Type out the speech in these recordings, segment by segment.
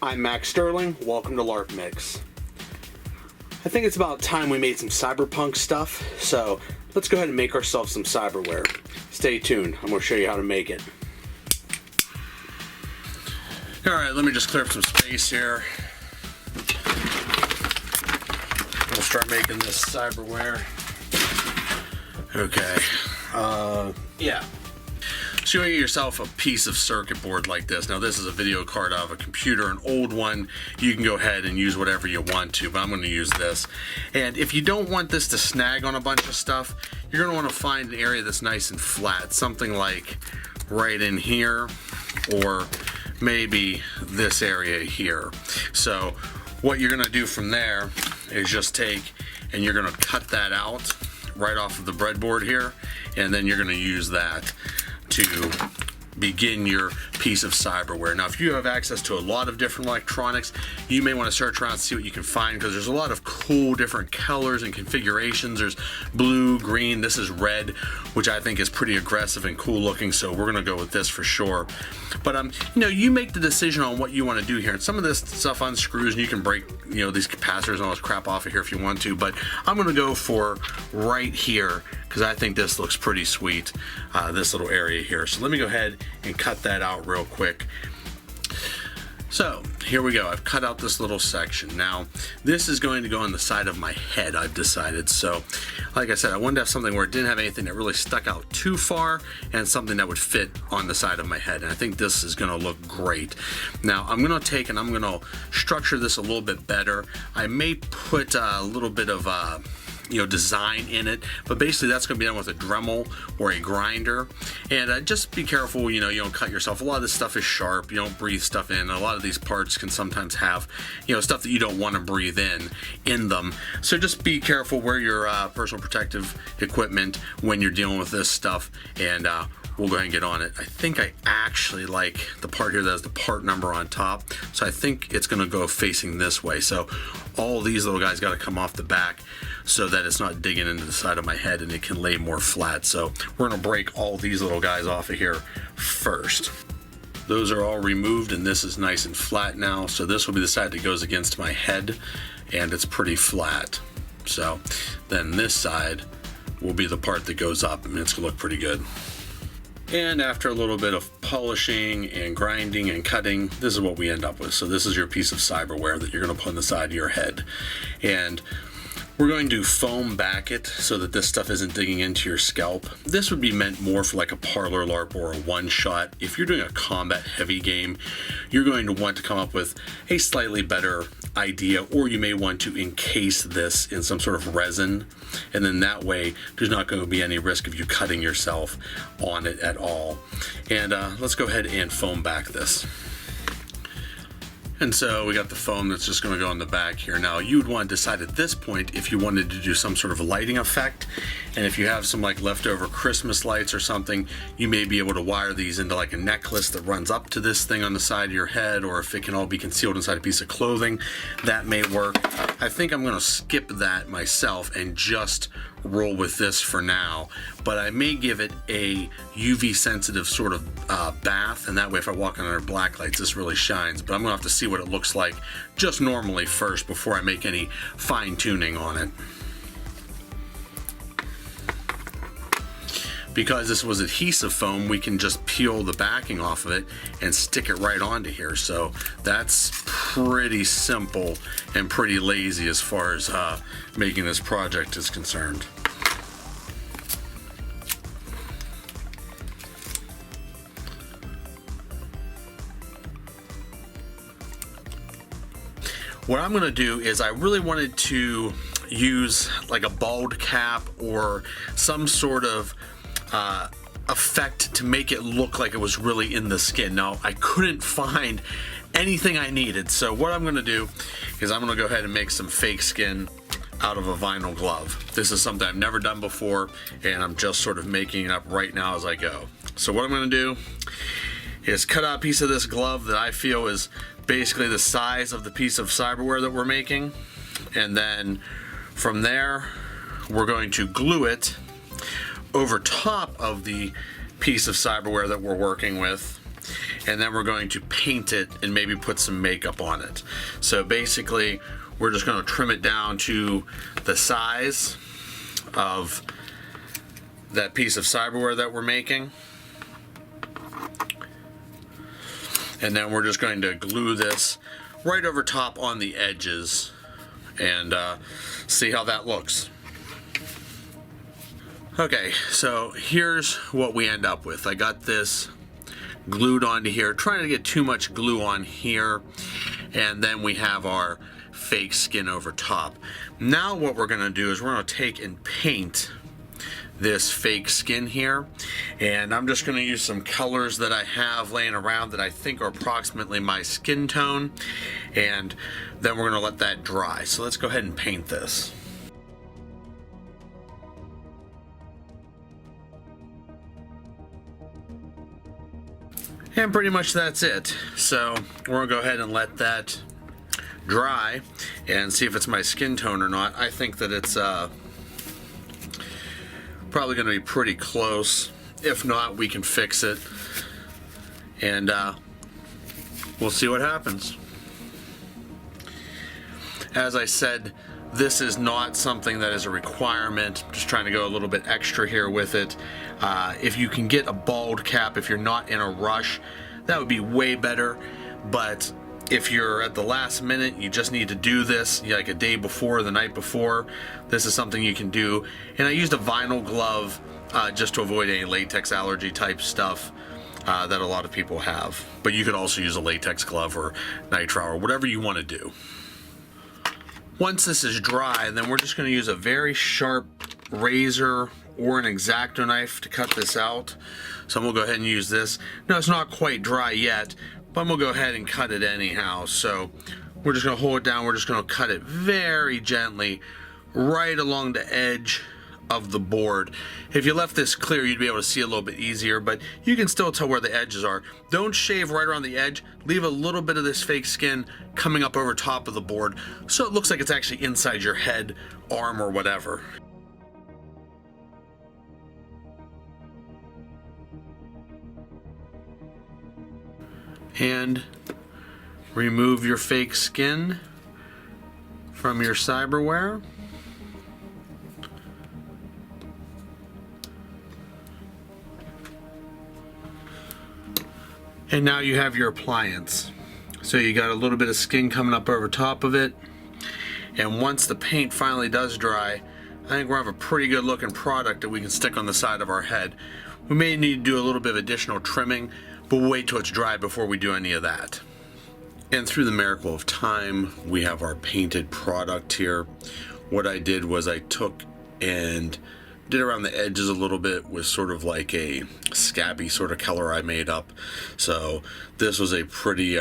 I'm Max Sterling, welcome to LarpMix. I think it's about time we made some Cyberpunk stuff, so let's go ahead and make ourselves some Cyberware. Stay tuned, I'm going to show you how to make it. Alright, let me just clear up some space here. We'll start making this Cyberware. Okay, yeah. So you get yourself a piece of circuit board like this. Now this is a video card out of a computer, an old one. You can go ahead and use whatever you want to, but I'm going to use this. And if you don't want this to snag on a bunch of stuff, you're going to want to find an area that's nice and flat. Something like right in here, or maybe this area here. So what you're going to do from there is just take and you're going to cut that out right off of the breadboard here, and then you're going to use that to begin your piece of cyberware. Now, if you have access to a lot of different electronics, you may want to search around and see what you can find, because there's a lot of cool different colors and configurations. There's blue, green, this is red, which I think is pretty aggressive and cool looking, so we're gonna go with this for sure. But you know, you make the decision on what you want to do here, and some of this stuff unscrews and you can break, you know, these capacitors and all this crap off of here if you want to, but I'm gonna go for right here because I think this looks pretty sweet, this little area here. So let me go ahead and cut that out real quick. So here we go, I've cut out this little section. Now this is going to go on the side of my head, I've decided. So like I said, I wanted to have something where it didn't have anything that really stuck out too far, and something that would fit on the side of my head, and I think this is going to look great. Now I'm going to take and I'm going to structure this a little bit better. I may put a little bit of design in it, but basically that's going to be done with a Dremel or a grinder. And just be careful, you don't cut yourself. A lot of this stuff is sharp, you don't breathe stuff in. A lot of these parts can sometimes have stuff that you don't want to breathe in them, so just be careful. Wear your personal protective equipment when you're dealing with this stuff, and we'll go ahead and get on it. I think I actually like the part here that has the part number on top, so I think it's going to go facing this way. So all these little guys got to come off the back so that it's not digging into the side of my head, and it can lay more flat. So we're going to break all these little guys off of here first. Those are all removed, and this is nice and flat now. So this will be the side that goes against my head, and it's pretty flat. So then this side will be the part that goes up, and it's going to look pretty good. And after a little bit of polishing and grinding and cutting, this is what we end up with. So this is your piece of cyberware that you're going to put on the side of your head. And we're going to foam back it so that this stuff isn't digging into your scalp. This would be meant more for like a parlor LARP or a one-shot. If you're doing a combat heavy game, you're going to want to come up with a slightly better idea, or you may want to encase this in some sort of resin, and then that way there's not going to be any risk of you cutting yourself on it at all. And let's go ahead and foam back this. And so we got the foam that's just going to go on the back here. Now you would want to decide at this point if you wanted to do some sort of lighting effect, and if you have some like leftover Christmas lights or something, you may be able to wire these into like a necklace that runs up to this thing on the side of your head, or if it can all be concealed inside a piece of clothing, that may work. I think I'm going to skip that myself and just roll with this for now, but I may give it a UV sensitive sort of bath, and that way if I walk under black lights this really shines. But I'm gonna have to see what it looks like just normally first before I make any fine tuning on it. Because this was adhesive foam, we can just peel the backing off of it and stick it right onto here. So that's pretty simple and pretty lazy as far as making this project is concerned. What I'm gonna do is I really wanted to use like a bald cap or some sort of effect to make it look like it was really in the skin. Now I couldn't find anything I needed, so what I'm gonna do is I'm gonna go ahead and make some fake skin out of a vinyl glove. This is something I've never done before, and I'm just sort of making it up right now as I go. So what I'm gonna do is cut out a piece of this glove that I feel is basically the size of the piece of cyberware that we're making, and then from there we're going to glue it over top of the piece of cyberware that we're working with, and then we're going to paint it and maybe put some makeup on it. So basically, we're just going to trim it down to the size of that piece of cyberware that we're making. And then we're just going to glue this right over top on the edges and see how that looks. Okay, so here's what we end up with. I got this glued onto here, trying to get too much glue on here, and then we have our fake skin over top. Now what we're going to do is we're going to take and paint this fake skin here, and I'm just going to use some colors that I have laying around that I think are approximately my skin tone, and then we're going to let that dry. So let's go ahead and paint this. And pretty much that's it. So we're going to go ahead and let that dry and see if it's my skin tone or not. I think that it's probably going to be pretty close. If not, we can fix it, and we'll see what happens. As I said, this is not something that is a requirement. I'm just trying to go a little bit extra here with it. If you can get a bald cap, if you're not in a rush, that would be way better. But if you're at the last minute, you just need to do this, like a day before, the night before, this is something you can do. And I used a vinyl glove just to avoid any latex allergy type stuff that a lot of people have. But you could also use a latex glove or nitrile or whatever you want to do. Once this is dry, then we're just going to use a very sharp razor or an X-Acto knife to cut this out. So I'm going to go ahead and use this. No, it's not quite dry yet, but I'm going to go ahead and cut it anyhow. So we're just going to hold it down. We're just going to cut it very gently right along the edge of the board. If you left this clear, you'd be able to see a little bit easier, but you can still tell where the edges are. Don't shave right around the edge. Leave a little bit of this fake skin coming up over top of the board so it looks like it's actually inside your head, arm, or whatever. And remove your fake skin from your cyberware. And now you have your appliance. So you got a little bit of skin coming up over top of it. And once the paint finally does dry, I think we'll have a pretty good looking product that we can stick on the side of our head. We may need to do a little bit of additional trimming, but we'll wait till it's dry before we do any of that. And through the miracle of time, we have our painted product here. What I did was I took and did around the edges a little bit with sort of like a scabby sort of color I made up. So this was a pretty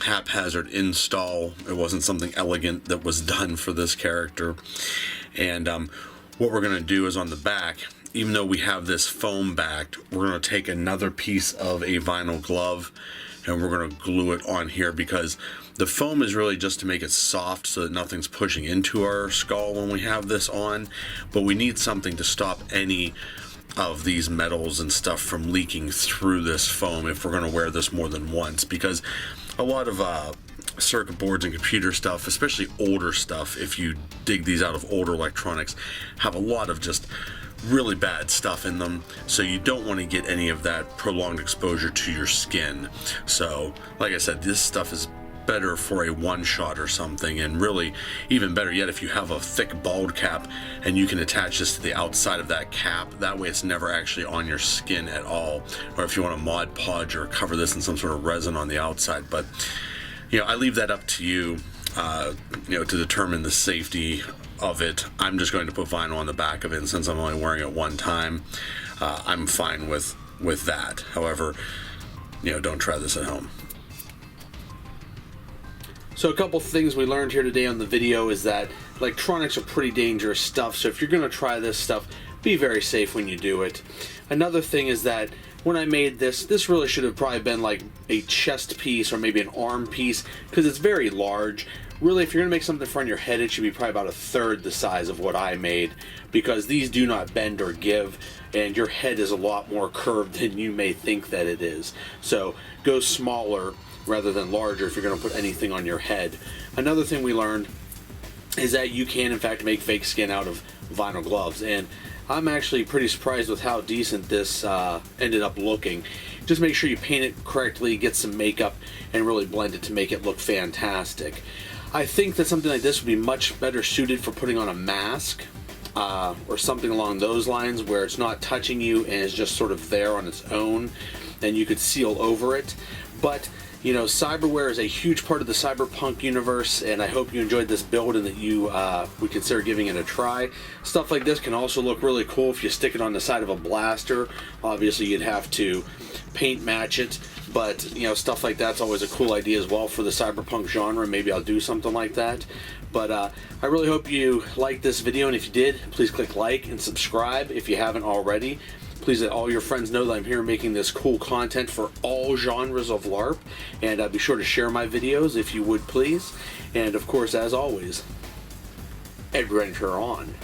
haphazard install. It wasn't something elegant that was done for this character. And what we're going to do is on the back, even though we have this foam backed, we're going to take another piece of a vinyl glove and we're going to glue it on here, because the foam is really just to make it soft so that nothing's pushing into our skull when we have this on. But we need something to stop any of these metals and stuff from leaking through this foam if we're going to wear this more than once, because a lot of circuit boards and computer stuff, especially older stuff, if you dig these out of older electronics, have a lot of just really bad stuff in them, so you don't want to get any of that prolonged exposure to your skin. So like I said, this stuff is better for a one shot or something, and really even better yet if you have a thick bald cap and you can attach this to the outside of that cap. That way it's never actually on your skin at all. Or if you want to Mod Podge or cover this in some sort of resin on the outside. But you know, I leave that up to you, you know, to determine the safety of it. I'm just going to put vinyl on the back of it, and since I'm only wearing it one time, I'm fine with that. However, you know, don't try this at home. So a couple things we learned here today on the video is that electronics are pretty dangerous stuff, so if you're going to try this stuff, be very safe when you do it. Another thing is that when I made this really should have probably been like a chest piece or maybe an arm piece, because it's very large. Really, if you're going to make something for your head, it should be probably about a third the size of what I made, because these do not bend or give, and your head is a lot more curved than you may think that it is. So go smaller rather than larger if you're going to put anything on your head. Another thing we learned is that you can in fact make fake skin out of vinyl gloves, and I'm actually pretty surprised with how decent this ended up looking. Just make sure you paint it correctly, get some makeup, and really blend it to make it look fantastic. I think that something like this would be much better suited for putting on a mask or something along those lines, where it's not touching you and is just sort of there on its own, and you could seal over it. But you know, Cyberware is a huge part of the Cyberpunk universe, and I hope you enjoyed this build and that you would consider giving it a try. Stuff like this can also look really cool if you stick it on the side of a blaster. Obviously, you'd have to paint match it, but you know, stuff like that's always a cool idea as well for the Cyberpunk genre. Maybe I'll do something like that. But I really hope you liked this video, and if you did, please click like and subscribe if you haven't already. Please let all your friends know that I'm here making this cool content for all genres of LARP, and be sure to share my videos if you would please. And of course, as always, adventure on.